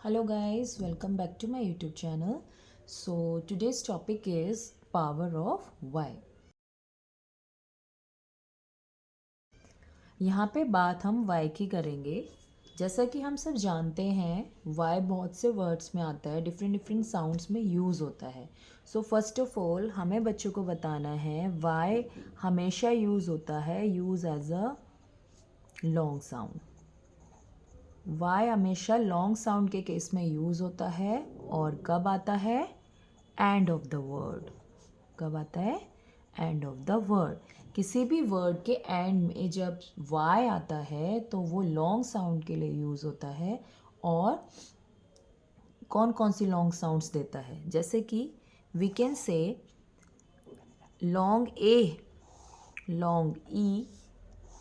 Hello guys, welcome back to my YouTube channel. So today's topic is power of why. यहाँ पे बात हम why की करेंगे. जैसा कि हम सब जानते हैं why बहुत से वर्ड्स में आता है, डिफरेंट डिफरेंट साउंड्स में यूज़ होता है. सो फर्स्ट ऑफ ऑल हमें बच्चों को बताना है why हमेशा यूज़ होता है use as a long sound. Y हमेशा लॉन्ग साउंड के केस में यूज़ होता है और कब आता है एंड ऑफ द वर्ड. कब आता है एंड ऑफ द वर्ड. किसी भी वर्ड के एंड में जब वाई आता है तो वो लॉन्ग साउंड के लिए यूज़ होता है. और कौन कौन सी लॉन्ग साउंड्स देता है, जैसे कि we can say long A, long E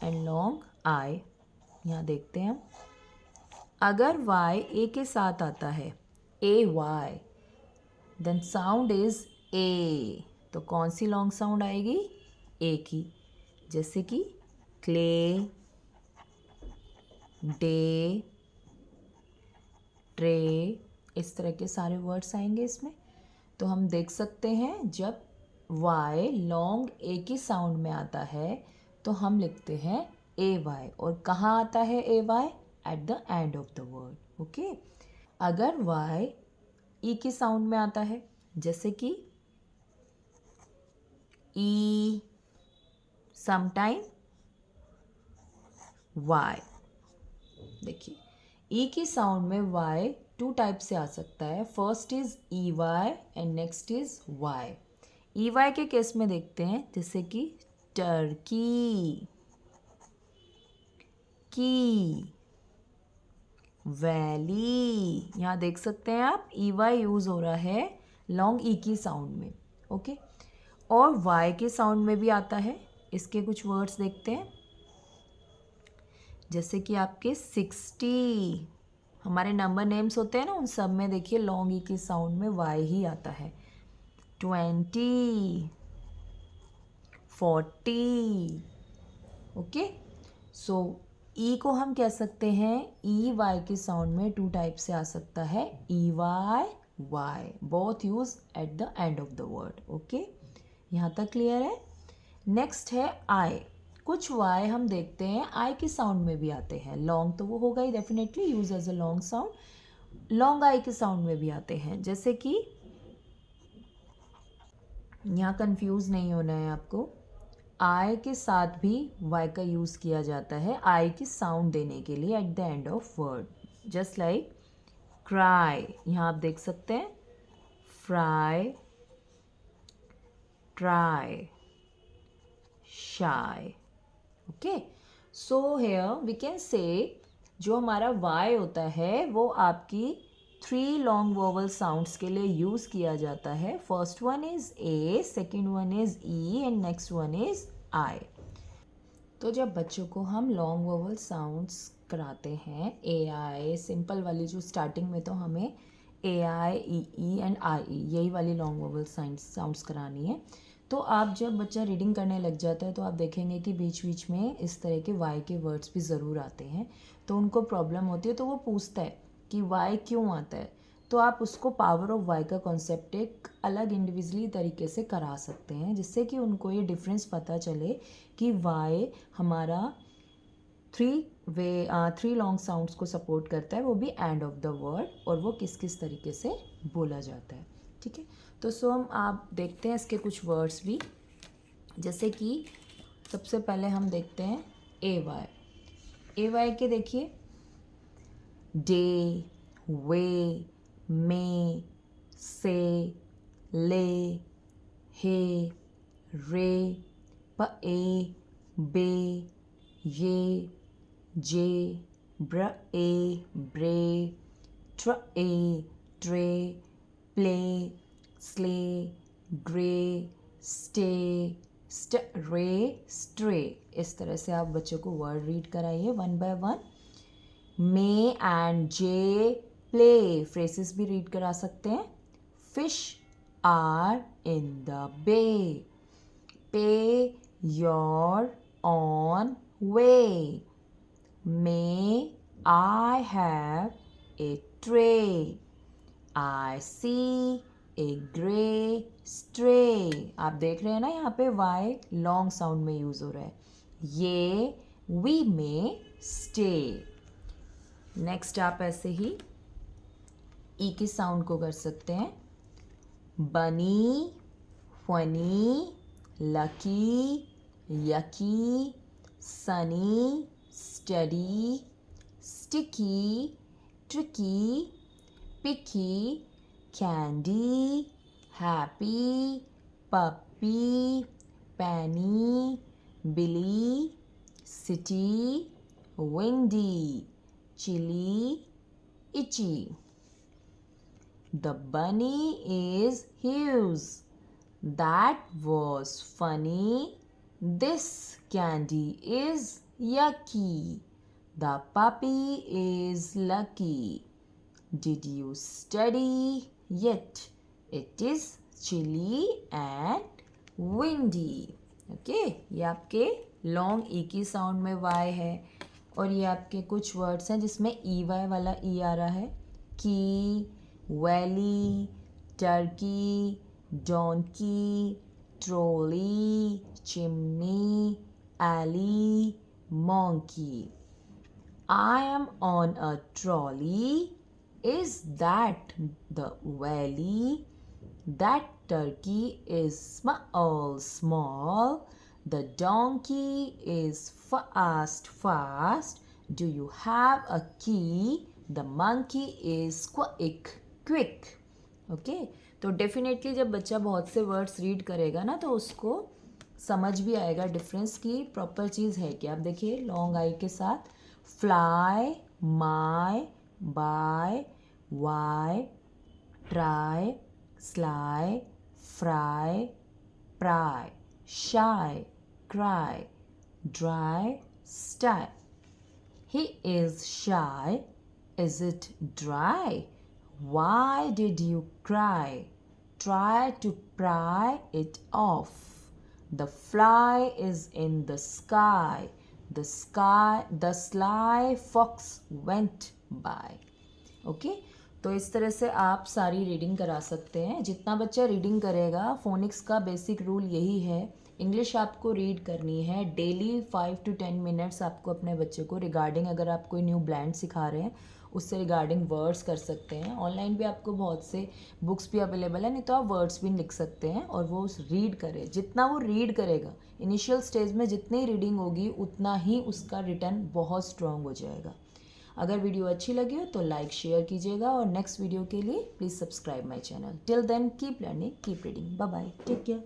and long I. यहाँ देखते हैं हम. अगर y a के साथ आता है A Y, then sound is A. तो कौन सी लॉन्ग साउंड आएगी? ए की. जैसे कि क्ले, डे, ट्रे, इस तरह के सारे वर्ड्स आएंगे इसमें. तो हम देख सकते हैं जब y लॉन्ग ए की साउंड में आता है तो हम लिखते हैं ए वाई. और कहाँ आता है A Y? At the end of the word. Okay. अगर y ई की साउंड में आता है, जैसे कि ई, समटाइम वाई. देखिए ई की साउंड में वाई टू टाइप से आ सकता है. First is E Y and next is Y. E Y के केस में देखते हैं, जैसे कि टर्की, की, वैली. यहाँ देख सकते हैं आप ई वाई यूज़ हो रहा है लॉन्ग ई की साउंड में. ओके. और वाई के साउंड में भी आता है. इसके कुछ वर्ड्स देखते हैं, जैसे कि आपके 60, हमारे नंबर नेम्स होते हैं ना, उन सब में देखिए लॉन्ग ई की साउंड में वाई ही आता है. 20, 40. ओके. सो ई को हम कह सकते हैं ई वाई के साउंड में टू टाइप से आ सकता है. E Y, Y, both use at the end of the word. Okay. यहाँ तक क्लियर है. नेक्स्ट है आई. कुछ वाई हम देखते हैं आई के साउंड में भी आते हैं. लॉन्ग तो वो होगा ही definitely, use as a long sound. Long I के साउंड में भी आते हैं, जैसे कि यहाँ कंफ्यूज नहीं होना है आपको. आई के साथ भी वाई का यूज़ किया जाता है आई की साउंड देने के लिए at the end of word. Just like cry. यहाँ आप देख सकते हैं fry, try, shy. Okay. So here we can say जो हमारा वाई होता है वो आपकी 3 लॉन्ग वोवल साउंड्स के लिए यूज़ किया जाता है. First one is a, second one is E and next one is I. तो जब बच्चों को हम लॉन्ग वोवल साउंड्स कराते हैं, ए आई सिंपल वाली, जो स्टार्टिंग में तो हमें ए आई ई एंड आई ई यही वाली लॉन्ग वोवल साउंड्स करानी है. तो आप जब बच्चा रीडिंग करने लग जाता है तो आप देखेंगे कि बीच बीच में इस तरह के वाई के वर्ड्स भी ज़रूर आते हैं. तो उनको प्रॉब्लम होती है, तो वो पूछता है कि वाई क्यों आता है. तो आप उसको पावर ऑफ वाई का कॉन्सेप्ट एक अलग इंडिविजुअली तरीके से करा सकते हैं, जिससे कि उनको ये डिफरेंस पता चले कि वाई हमारा थ्री लॉन्ग साउंड्स को सपोर्ट करता है, वो भी एंड ऑफ द वर्ड, और वो किस किस तरीके से बोला जाता है. ठीक है. तो सो हम आप देखते हैं इसके कुछ वर्ड्स भी, जैसे कि सबसे पहले हम देखते हैं ए वाई. ए वाई के देखिए डे, वे, मे, से, ले, हे, रे, पे, बे, ये, jay, bray, bray, tray, play, slay, grey, stay, stray, stray. इस तरह से आप बच्चों को वर्ड रीड कराइए one by one. May and jay play phrases भी रीड करा सकते हैं. Fish are in the bay. Pay your own way. May I have a tray. I see a gray stray. आप देख रहे हैं ना यहाँ पे y लॉन्ग साउंड में यूज हो रहा है. ये we में stay. नेक्स्ट आप ऐसे ही ई की साउंड को कर सकते हैं. Bunny, funny, lucky, yucky, sunny, study, sticky, tricky, picky, candy, happy, puppy, penny, Billy, city, windy, chilly, itchy. The bunny is huge. That was funny. This candy is yucky. The puppy is lucky. Did you study yet? It is chilly and windy. Okay, ये आपके long ई की sound में Y है और ये आपके कुछ words हैं जिसमें ई वाई वाला ई आ रहा है. की, valley, Turkey, donkey, trolley, chimney, alley, monkey. I am on a trolley. Is that the valley? That turkey is small. The donkey is fast. Do you have a key? The monkey is quick. Okay तो definitely जब बच्चा बहुत से words read करेगा ना तो उसको समझ भी आएगा डिफरेंस की प्रॉपर चीज़ है क्या. आप देखिए लॉन्ग आई के साथ fly, my, by, why, try, sly, fry, pry, shy, cry, dry, sty. He is shy. Is it dry? Why did you cry? Try to pry it off. The fly is in the sky. The sly fox went by. Okay? तो इस तरह से आप सारी reading करा सकते हैं. जितना बच्चा रीडिंग करेगा, फोनिक्स का बेसिक रूल यही है. इंग्लिश आपको रीड करनी है डेली 5 to 10 मिनट्स. आपको अपने बच्चे को रिगार्डिंग, अगर आप कोई न्यू ब्लैंड सिखा रहे हैं उससे रिगार्डिंग वर्ड्स कर सकते हैं. ऑनलाइन भी आपको बहुत से बुक्स भी अवेलेबल है, नहीं तो आप वर्ड्स भी लिख सकते हैं और वो रीड करें. जितना वो रीड करेगा इनिशियल स्टेज में, जितनी रीडिंग होगी उतना ही उसका रिटर्न बहुत स्ट्रॉन्ग हो जाएगा. अगर वीडियो अच्छी लगी हो तो लाइक शेयर कीजिएगा और नेक्स्ट वीडियो के लिए please subscribe my channel. Till then keep learning, keep reading. Bye bye, take care.